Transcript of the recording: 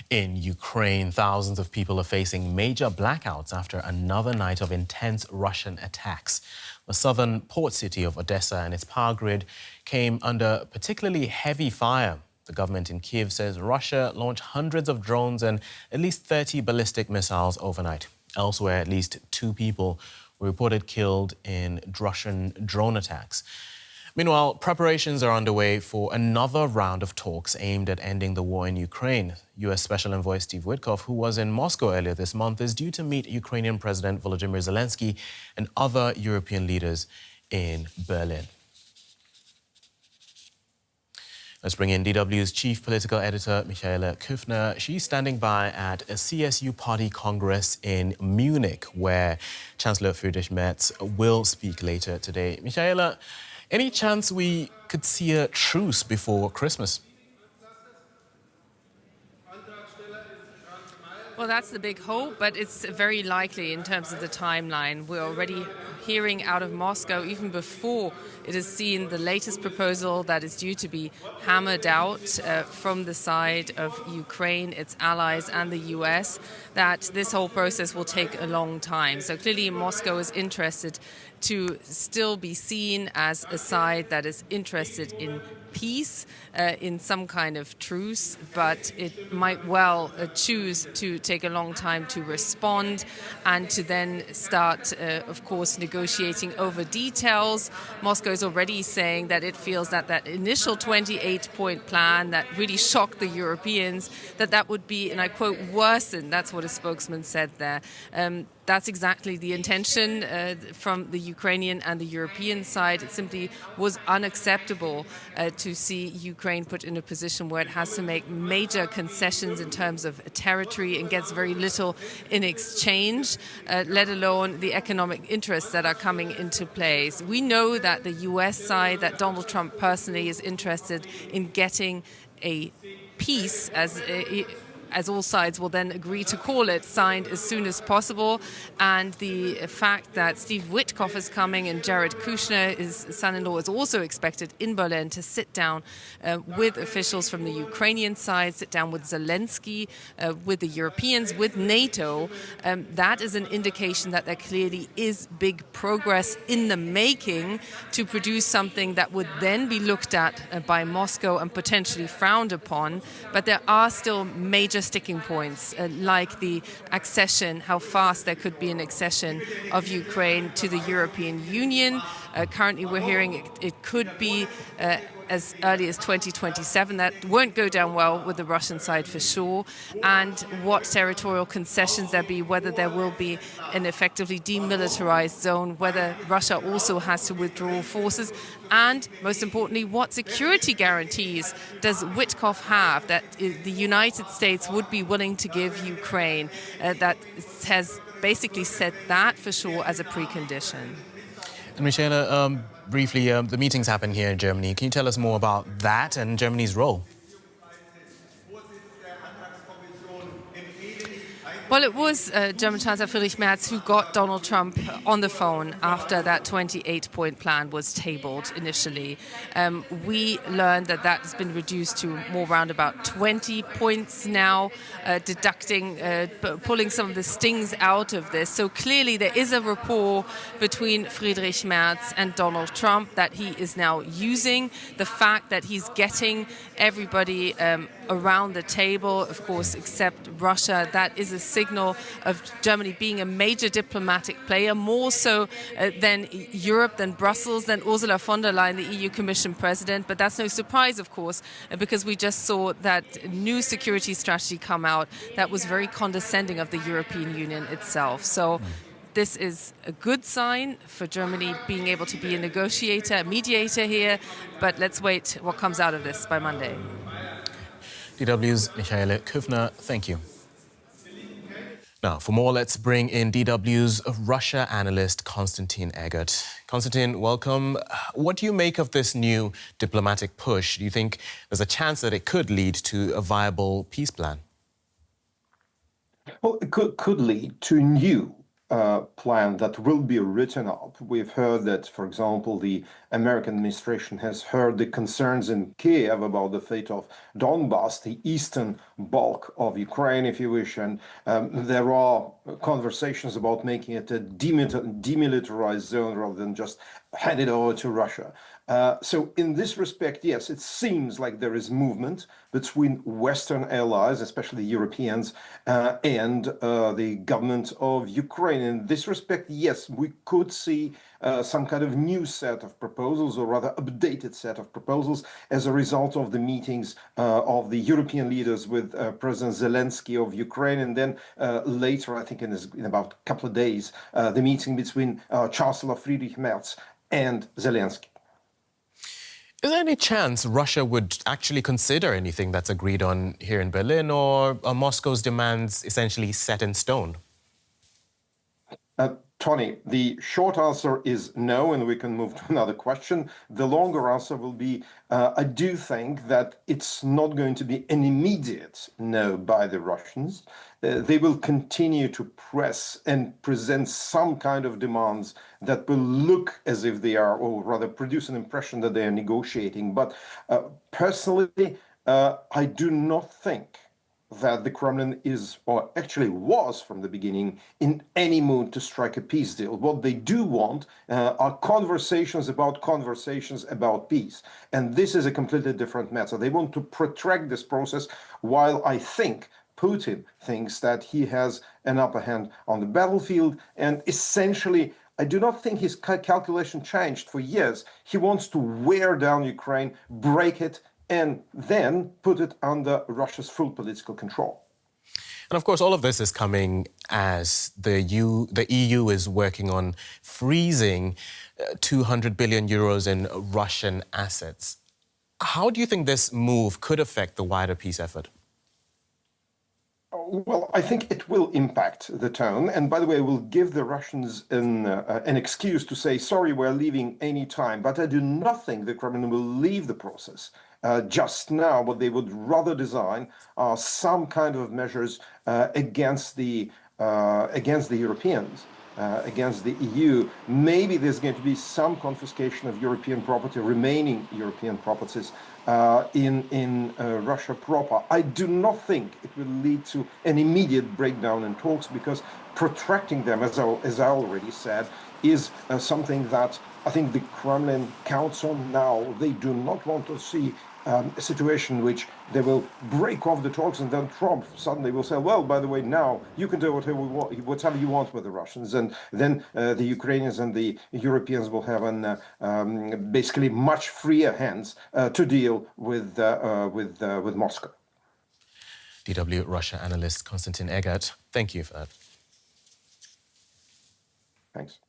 In Ukraine, thousands of people are facing major blackouts after another night of intense Russian attacks. The southern port city of Odessa and its power grid came under particularly heavy fire. The government in Kyiv says Russia launched hundreds of drones and at least 30 ballistic missiles overnight. Elsewhere, at least 2 people were reported killed in Russian drone attacks. Meanwhile, preparations are underway for another round of talks aimed at ending the war in Ukraine. U.S. Special Envoy Steve Witkoff, who was in Moscow earlier this month, is due to meet Ukrainian President Volodymyr Zelenskyy and other European leaders in Berlin. Let's bring in DW's chief political editor, Michaela Küfner. She's standing by at a CSU party congress in Munich, where Chancellor Friedrich Merz will speak later today. Michaela, any chance we could see a truce before Christmas? Well, that's the big hope, but it's very likely in terms of the timeline. We're already hearing out of Moscow, even before it has seen the latest proposal that is due to be hammered out from the side of Ukraine, its allies and the US, that this whole process will take a long time. So clearly Moscow is interested to still be seen as a side that is interested in peace, in some kind of truce, but it might well choose to take a long time to respond and to then start, of course, negotiating over details. Moscow is already saying that it feels that that initial 28-point plan that really shocked the Europeans, that would be, and I quote, worsened. That's what a spokesman said there. That's exactly the intention from the Ukrainian and the European side. It simply was unacceptable to see Ukraine put in a position where it has to make major concessions in terms of territory and gets very little in exchange, let alone the economic interests that are coming into place. We know that the US side, that Donald Trump personally is interested in getting a peace, as all sides will then agree to call it, signed as soon as possible. And the fact that Steve Witkoff is coming and Jared Küfner, his son-in-law, is also expected in Berlin to sit down with officials from the Ukrainian side, sit down with Zelenskyy, with the Europeans, with NATO, that is an indication that there clearly is big progress in the making to produce something that would then be looked at by Moscow and potentially frowned upon. But there are still major sticking points, like the accession, how fast there could be an accession of Ukraine to the European Union. Currently, we're hearing it could be as early as 2027. That won't go down well with the Russian side for sure. And what territorial concessions there be, whether there will be an effectively demilitarized zone, whether Russia also has to withdraw forces, and most importantly, what security guarantees does Witkoff have that the United States would be willing to give Ukraine, that has basically set that for sure as a precondition. And Michaela, briefly, the meetings happen here in Germany. Can you tell us more about that and Germany's role? Well, it was German Chancellor Friedrich Merz who got Donald Trump on the phone after that 28-point plan was tabled initially. We learned that that has been reduced to more around about 20 points now, deducting, pulling some of the stings out of this. So clearly there is a rapport between Friedrich Merz and Donald Trump that he is now using. The fact that he's getting everybody around the table, of course, except Russia, that is a signal of Germany being a major diplomatic player, more so than Europe, than Brussels, than Ursula von der Leyen, the EU Commission President. But that's no surprise, of course, because we just saw that new security strategy come out that was very condescending of the European Union itself. So this is a good sign for Germany being able to be a negotiator, a mediator here. But let's wait what comes out of this by Monday. DW's Michaela Küfner, thank you. Now, for more, let's bring in DW's Russia analyst, Konstantin Eggert. Konstantin, welcome. What do you make of this new diplomatic push? Do you think there's a chance that it could lead to a viable peace plan? Well, it could lead to new plan that will be written up. We've heard that, for example, the American administration has heard the concerns in Kiev about the fate of Donbass, the eastern bulk of Ukraine, if you wish, and there are conversations about making it a demilitarized zone rather than just hand it over to Russia. So in this respect, yes, it seems like there is movement between Western allies, especially Europeans, and the government of Ukraine. In this respect, yes, we could see some kind of new set of proposals, or rather updated set of proposals, as a result of the meetings of the European leaders with President Zelenskyy of Ukraine, and then later, I think in about a couple of days, the meeting between Chancellor Friedrich Merz and Zelenskyy. Is there any chance Russia would actually consider anything that's agreed on here in Berlin, or are Moscow's demands essentially set in stone? Tony, the short answer is no, and we can move to another question. The longer answer will be, I do think that it's not going to be an immediate no by the Russians. They will continue to press and present some kind of demands that will look as if they are, or rather produce an impression that they are negotiating. But personally, I do not think that the Kremlin is, or actually was from the beginning, in any mood to strike a peace deal. What they do want are conversations about peace. And this is a completely different matter. They want to protract this process, while I think Putin thinks that he has an upper hand on the battlefield. And essentially, I do not think his calculation changed for years. He wants to wear down Ukraine, break it, and then put it under Russia's full political control. And of course, all of this is coming as the EU is working on freezing 200 billion euros in Russian assets. How do you think this move could affect the wider peace effort? Well, I think it will impact the tone. And by the way, will give the Russians an excuse to say, sorry, we're leaving any time. But I do not think the Kremlin will leave the process. Just now, what they would rather design are some kind of measures against the Europeans, against the EU. Maybe there's going to be some confiscation of European property, remaining European properties in Russia proper. I do not think it will lead to an immediate breakdown in talks, because protracting them, as I already said, is something that I think the Kremlin counts on now. They do not want to see a situation in which they will break off the talks, and then Trump suddenly will say, well, by the way, now you can do whatever you want with the Russians. And then the Ukrainians and the Europeans will have basically much freer hands to deal with Moscow. DW Russia analyst Konstantin Eggert, thank you for that. Thanks.